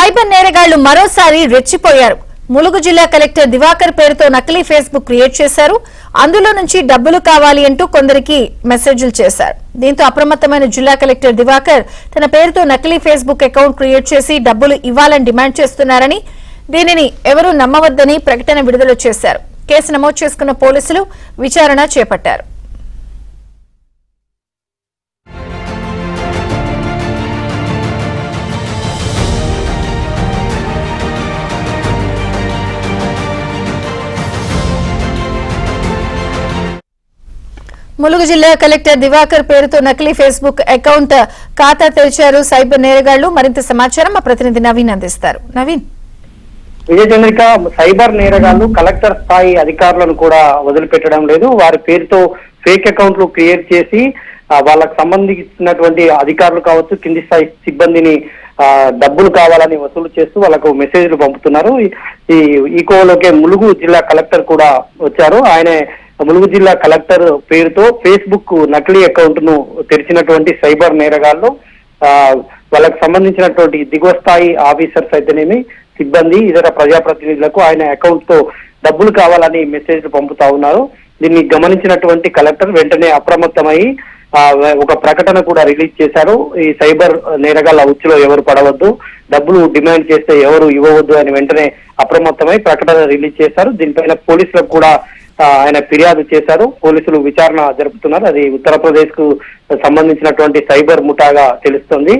Cyber నేరగాళ్లు మరోసారి రెచ్చిపోయారు. ములుగు జిల్లా కలెక్టర్ దివాకర్ పేరుతో నకిలీ ఫేస్బుక్ క్రియేట్ చేశారు. అందులో నుంచి డబ్బులు కావాలి అంటూ కొందరికి మెసేజ్లు చేశారు. దీంతో అప్రమత్తమైన జిల్లా కలెక్టర్ దివాకర్ తన పేరుతో నకిలీ ఫేస్బుక్ అకౌంట్ క్రియేట్ చేసి డబ్బులు ఇవ్వాలని డిమాండ్ చేస్తున్నారని, దీనిని ఎవరూ నమ్మవద్దని ప్రకటన విడుదల చేశారు. కేసు నమోదు చేసుకున్న పోలీసులు విచారణ చేపట్టారు. ములుగు జిల్లా కలెక్టర్ దివాకర్ పేరుతో నకిలీ ఫేస్బుక్ అకౌంట్ ఖాతా తెరిచారు సైబర్ నేరగాళ్లు. మరింత సమాచారం మా ప్రతినిధి నవీన్ అందిస్తారు. నవీన్. విజయచంద్రిక, సైబర్ నేరగాళ్లు కలెక్టర్ స్థాయి అధికారులను కూడా వదిలిపెట్టడం లేదు. వారి పేరుతో ఫేక్ అకౌంట్లు క్రియేట్ చేసి వాళ్ళకు సంబంధించినటువంటి అధికారులు కావచ్చు, కింది స్థాయి సిబ్బందిని డబ్బులు కావాలని వసూలు చేస్తూ వాళ్ళకు మెసేజ్లు పంపుతున్నారు. ఈ కోవలోకే ములుగు జిల్లా కలెక్టర్ కూడా వచ్చారు. ఆయన ములుగు జిల్లా కలెక్టర్ పేరుతో ఫేస్బుక్ నకిలీ అకౌంట్ ను తెరిచినటువంటి సైబర్ నేరగాళ్లు వాళ్ళకు సంబంధించినటువంటి దిగువ స్థాయి ఆఫీసర్స్ అయితేనేమి, సిబ్బంది, ఇతర ప్రజాప్రతినిధులకు ఆయన అకౌంట్ తో డబ్బులు కావాలని మెసేజ్లు పంపుతా ఉన్నారు. దీన్ని గమనించినటువంటి కలెక్టర్ వెంటనే అప్రమత్తమై ఒక ప్రకటన కూడా రిలీజ్ చేశారు. ఈ సైబర్ నేరగాళ్ల ఉచ్చులో ఎవరు పడవద్దు, డబ్బులు డిమాండ్ చేస్తే ఎవరు ఇవ్వవద్దు అని వెంటనే అప్రమత్తమై ప్రకటన రిలీజ్ చేశారు. దీనిపైన పోలీసులకు కూడా ఆయన ఫిర్యాదు చేశారు. పోలీసులు విచారణ జరుపుతున్నారు. అది ఉత్తరప్రదేశ్ కు సంబంధించినటువంటి సైబర్ ముఠాగా తెలుస్తోంది.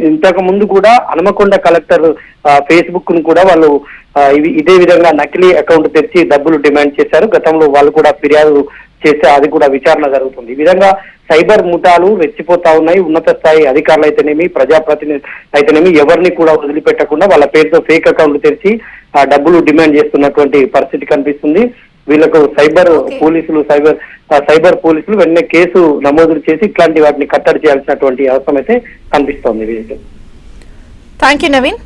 ఇంతకు ముందు కూడా హనుమకొండ కలెక్టర్ ఫేస్బుక్ ను కూడా వాళ్ళు ఇదే విధంగా నకిలీ అకౌంట్ తెరిచి డబ్బులు డిమాండ్ చేశారు. గతంలో వాళ్ళు కూడా ఫిర్యాదు చేస్తే అది కూడా విచారణ జరుగుతుంది. ఈ విధంగా సైబర్ ముఠాలు రెచ్చిపోతా ఉన్నాయి. ఉన్నత స్థాయి అధికారులు అయితేనేమి, ప్రజాప్రతినిధులు అయితేనేమి ఎవరిని కూడా వదిలిపెట్టకుండా వాళ్ళ పేరుతో ఫేక్ అకౌంట్లు తెరిచి డబ్బులు డిమాండ్ చేస్తున్నటువంటి పరిస్థితి కనిపిస్తుంది. వీళ్లకు సైబర్ పోలీసులు వెంటనే కేసు నమోదు చేసి ఇట్లాంటి వాటిని కట్టడి చేయాల్సినటువంటి అవసరం అయితే కనిపిస్తోంది. థాంక్యూ నవీన్.